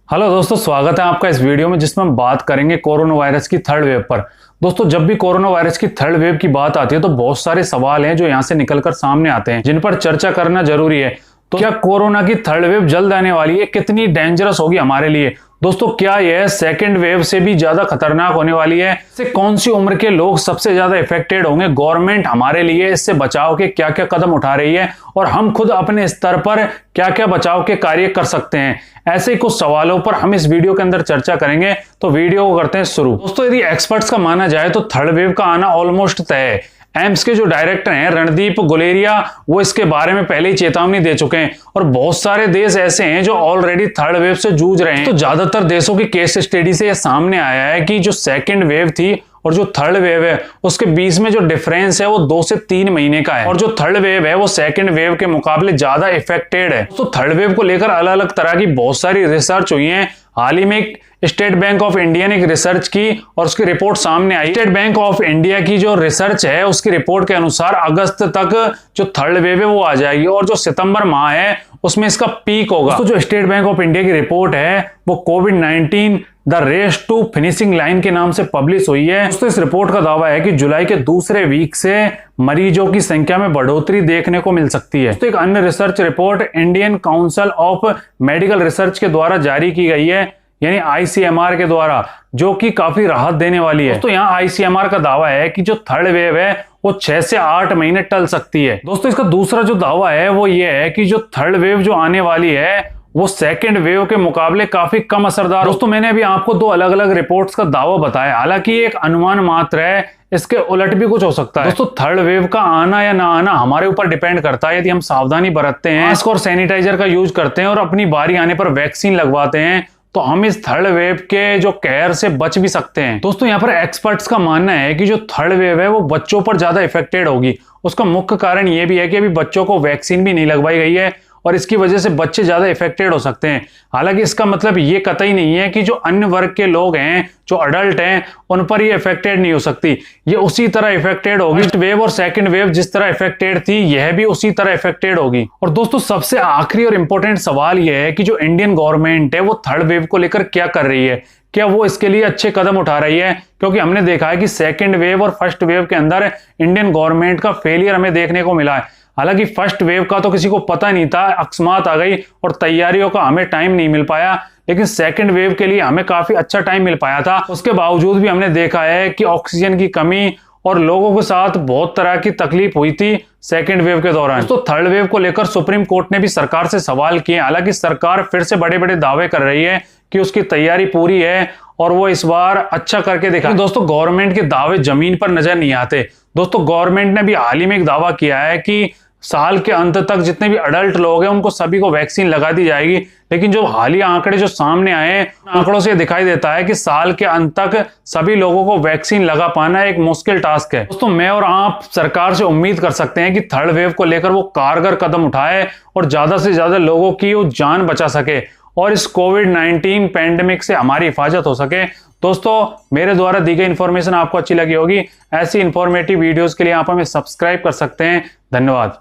Hello दोस्तों, स्वागत है आपका इस वीडियो में जिसमें हम बात करेंगे कोरोना वायरस की थर्ड वेव पर। दोस्तों, जब भी कोरोना वायरस की थर्ड वेव की बात आती है तो बहुत सारे सवाल हैं जो यहां से निकलकर सामने आते हैं, जिन पर चर्चा करना जरूरी है। तो क्या कोरोना की थर्ड वेव जल्द आने वाली है? कितनी डेंजरस होगी हमारे लिए? दोस्तों, क्या यह सेकेंड वेव से भी ज्यादा खतरनाक होने वाली है? इससे कौन सी उम्र के लोग सबसे ज्यादा इफेक्टेड होंगे? गवर्नमेंट हमारे लिए इससे बचाव के क्या क्या कदम उठा रही है और हम खुद अपने स्तर पर क्या क्या बचाव के कार्य कर सकते हैं? ऐसे ही कुछ सवालों पर हम इस वीडियो के अंदर चर्चा करेंगे। तो वीडियो को करते हैं शुरू। दोस्तों, यदि एक्सपर्ट्स का माना जाए तो थर्ड वेव का आना ऑलमोस्ट तय है। एम्स के जो डायरेक्टर हैं रणदीप गुलेरिया, वो इसके बारे में पहले ही चेतावनी दे चुके हैं और बहुत सारे देश ऐसे हैं जो ऑलरेडी थर्ड वेव से जूझ रहे हैं। तो ज्यादातर देशों की केस स्टडी से यह सामने आया है कि जो सेकेंड वेव थी और जो थर्ड वेव है उसके बीच में जो डिफरेंस है वो 2 से 3 महीने का है और जो थर्ड वेव है वो सेकंड वेव के मुकाबले ज्यादा इफेक्टेड है। तो थर्ड वेव को लेकर अलग अलग तरह की बहुत सारी रिसर्च हुई है। हाल ही में एक स्टेट बैंक ऑफ इंडिया ने एक रिसर्च की और उसकी रिपोर्ट सामने आई। स्टेट बैंक ऑफ इंडिया की जो रिसर्च है उसकी रिपोर्ट के अनुसार अगस्त तक जो थर्ड वेव है वो आ जाएगी और जो सितंबर माह है उसमें इसका पीक होगा। तो जो स्टेट बैंक ऑफ इंडिया की रिपोर्ट है वो कोविड-19 the race to finishing line के नाम से पब्लिश हुई है। दोस्तों, इस रिपोर्ट का दावा है कि जुलाई के दूसरे वीक से मरीजों की संख्या में बढ़ोतरी देखने को मिल सकती है। तो एक अन्य research report Indian council of medical research के द्वारा जारी की गई है, यानी आईसीएमआर के द्वारा, जो कि काफी राहत देने वाली है। दोस्तों, यहाँ आईसीएमआर का दावा है कि जो थर्ड वेव है वो 6 से 8 महीने टल सकती है। दोस्तों, इसका दूसरा जो दावा है वो ये है कि जो थर्ड वेव जो आने वाली है वो सेकेंड वेव के मुकाबले काफी कम असरदार। दोस्तों, मैंने अभी आपको 2 अलग अलग रिपोर्ट्स का दावा बताया, हालांकि एक अनुमान मात्र है, इसके उलट भी कुछ हो सकता है। दोस्तों, थर्ड वेव का आना या ना आना हमारे ऊपर डिपेंड करता है। यदि हम सावधानी बरतते हैं, मास्क और सैनिटाइजर का यूज करते हैं और अपनी बारी आने पर वैक्सीन लगवाते हैं तो हम इस थर्ड वेव के जो कहर से बच भी सकते हैं। दोस्तों, यहाँ पर एक्सपर्ट्स का मानना है कि जो थर्ड वेव है वो बच्चों पर ज्यादा इफेक्टेड होगी। उसका मुख्य कारण ये भी है कि अभी बच्चों को वैक्सीन भी नहीं लगवाई गई है और इसकी वजह से बच्चे ज्यादा इफेक्टेड हो सकते हैं। हालांकि इसका मतलब ये कतई नहीं है कि जो अन्य वर्ग के लोग हैं, जो अडल्ट हैं, उन पर ये इफेक्टेड नहीं हो सकती। ये उसी तरह इफेक्टेड होगी। फर्स्ट वेव और सेकंड वेव जिस तरह इफेक्टेड थी, यह भी उसी तरह इफेक्टेड होगी। और दोस्तों, सबसे आखिरी और इंपॉर्टेंट सवाल यह है कि जो इंडियन गवर्नमेंट है वो थर्ड वेव को लेकर क्या कर रही है? क्या वो इसके लिए अच्छे कदम उठा रही है? क्योंकि हमने देखा है कि सेकंड वेव और फर्स्ट वेव के अंदर इंडियन गवर्नमेंट का फेलियर हमें देखने को मिला है। हालांकि फर्स्ट वेव का तो किसी को पता नहीं था, अकस्मात आ गई और तैयारियों का हमें टाइम नहीं मिल पाया, लेकिन सेकंड वेव के लिए हमें काफी अच्छा टाइम मिल पाया था। उसके बावजूद भी हमने देखा है कि ऑक्सीजन की कमी और लोगों के साथ बहुत तरह की तकलीफ हुई थी सेकंड वेव के दौरान। तो थर्ड वेव को लेकर सुप्रीम कोर्ट ने भी सरकार से सवाल किए। हालांकि सरकार फिर से बड़े बड़े दावे कर रही है कि उसकी तैयारी पूरी है और वो इस बार अच्छा करके दिखा। दोस्तों, गवर्नमेंट के दावे जमीन पर नजर नहीं आते। दोस्तों, गवर्नमेंट ने भी हाल ही में एक दावा किया है कि साल के अंत तक जितने भी अडल्ट लोग हैं उनको सभी को वैक्सीन लगा दी जाएगी, लेकिन जो हालिया आंकड़े जो सामने आए हैं, आंकड़ों से दिखाई देता है कि साल के अंत तक सभी लोगों को वैक्सीन लगा पाना एक मुश्किल टास्क है। दोस्तों, मैं और आप सरकार से उम्मीद कर सकते हैं कि थर्ड वेव को लेकर वो कारगर कदम उठाए और ज्यादा से ज्यादा लोगों की वो जान बचा सके और इस कोविड-19 पैंडेमिक से हमारी हिफाजत हो सके। दोस्तों, मेरे द्वारा दी गई इंफॉर्मेशन आपको अच्छी लगी होगी। ऐसी इंफॉर्मेटिव वीडियोस के लिए आप हमें सब्सक्राइब कर सकते हैं। धन्यवाद।